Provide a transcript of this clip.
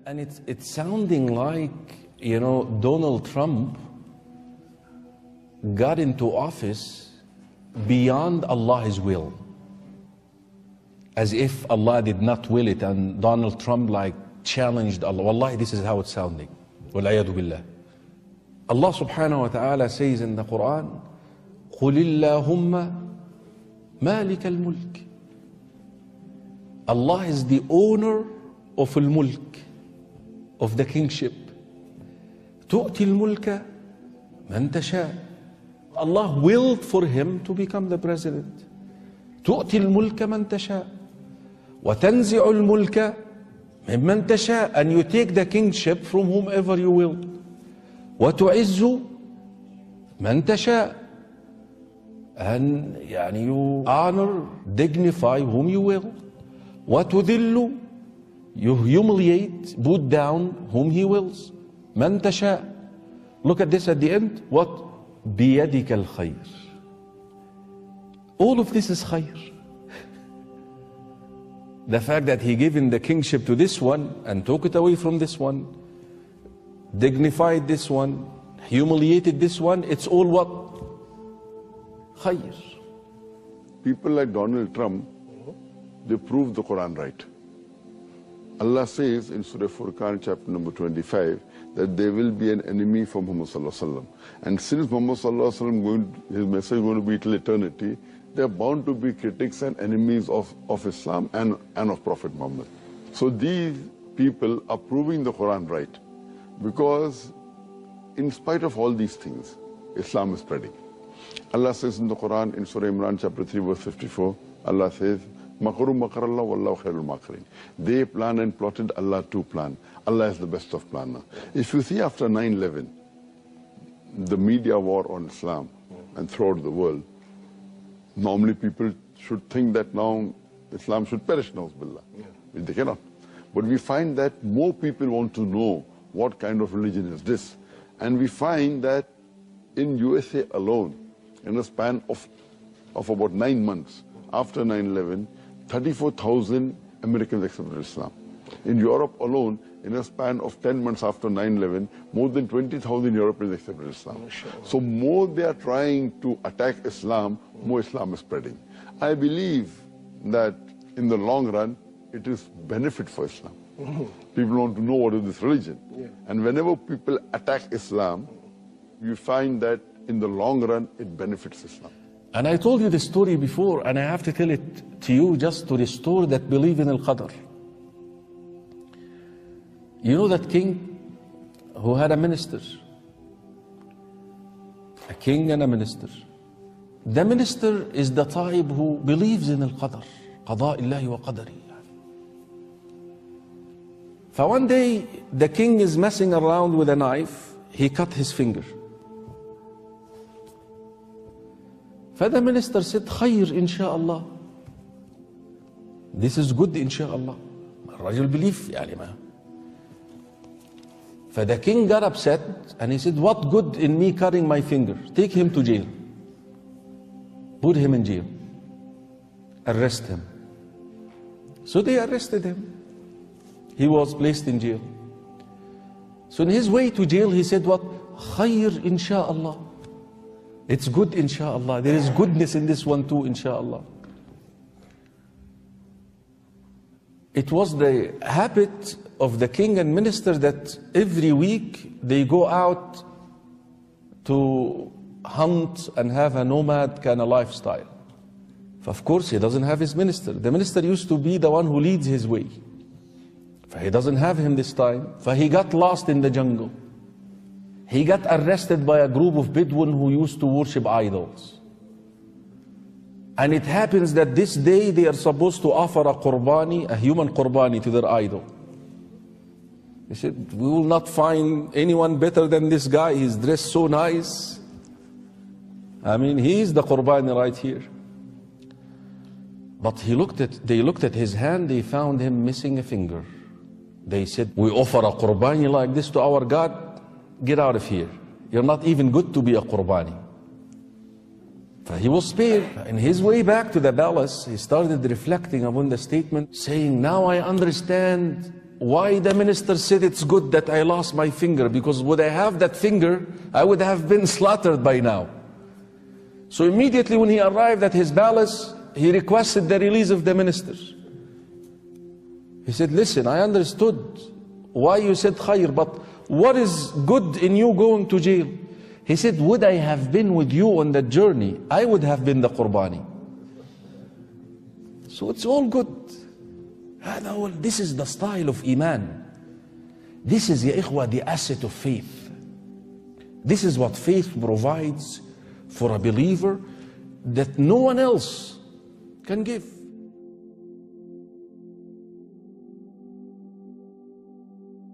And it's sounding like, you know, Donald Trump got into office beyond Allah's will. As if Allah did not will it and Donald Trump like challenged Allah. Wallahi, this is how it's sounding. Wal-ayadu billah. Allah subhanahu wa ta'ala says in the Quran, قُلِ اللَّهُمَّ مَالِكَ الْمُلْكِ. Allah is the owner of al-mulk, of the kingship. تُؤْتِي الْمُلْكَ مَنْ تَشَاءُ. Allah willed for him to become the president. تُؤْتِي الْمُلْكَ مَنْ تَشَاءُ وَتَنْزِعُ الْمُلْكَ مِمَّنْ تَشَاءُ. And you take the kingship from whomever you will. وَتُعِزُّ مَنْ تَشَاءُ. And you honor, dignify whom you will. وَتُذِلُّ. You humiliate, put down whom he wills. مَنْ تَشَاءُ. Look at this at the end. What? بِيَدِكَ الْخَيْرِ. All of this is khayr. The fact that he given the kingship to this one and took it away from this one, dignified this one, humiliated this one, it's all what? Khayr. People like Donald Trump, they prove the Quran right. Allah says in Surah Furqan chapter number 25 that there will be an enemy for Muhammad sallallahu alaihi wasallam. And since Muhammad sallallahu alaihi wasallam, his message is going to be till eternity, there are bound to be critics and enemies of Islam and of Prophet Muhammad. So these people are proving the Quran right, because in spite of all these things, Islam is spreading. Allah says in the Quran in Surah Imran chapter 3 verse 54, Allah says, Makaru makarallah wallahu khairul makirin. They plan and plotted, Allah too plan. Allah is the best of planner. If you see after 9/11, the media war on Islam and throughout the world, normally people should think that now Islam should perish, na'uzubillah. They cannot. But we find that more people want to know what kind of religion is this. And we find that in USA alone, in a span of about 9 months after 9/11, 34,000 Americans accepted Islam. In Europe alone, in a span of 10 months after 9/11, more than 20,000 Europeans accepted Islam. So more they are trying to attack Islam, more Islam is spreading. I believe that in the long run, it is benefit for Islam. People want to know what is this religion. And whenever people attack Islam, you find that in the long run, it benefits Islam. And I told you the story before, and I have to tell it to you just to restore that belief in al-Qadr. You know that king who had a minister? A king and a minister. The minister is the type who believes in al-Qadr. قضاء الله وقدره. For one day, the king is messing around with a knife. He cut his finger. فthe minister said, خير إن شاء الله. This is good إن شاء الله. الرجل believe يعني ما. The king got upset and he said, what good in me cutting my finger? Take him to jail. Put him in jail. Arrest him. So they arrested him. He was placed in jail. So in his way to jail, he said what? خير إن شاء الله. It's good inshallah. There is goodness in this one too, inshallah. It was the habit of the king and minister that every week they go out to hunt and have a nomad kind of lifestyle. Of course, he doesn't have his minister. The minister used to be the one who leads his way. He doesn't have him this time. He got lost in the jungle. He got arrested by a group of Bedouin who used to worship idols. And it happens that this day they are supposed to offer a qurbani, a human qurbani, to their idol. He said, we will not find anyone better than this guy. He's dressed so nice. I mean, he is the qurbani right here. But they looked at his hand, they found him missing a finger. They said, we offer a qurbani like this to our God? Get out of here. You're not even good to be a qurbani. He was spared. In his way back to the palace, he started reflecting upon the statement, saying, now I understand why the minister said it's good that I lost my finger, because would I have that finger, I would have been slaughtered by now. So immediately when he arrived at his palace, he requested the release of the minister. He said, listen, I understood why you said khair, but what is good in you going to jail? He said, would I have been with you on that journey, I would have been the qurbani. So it's all good. This is the style of Iman. This is, ya ikhwa, the asset of faith. This is what faith provides for a believer that no one else can give.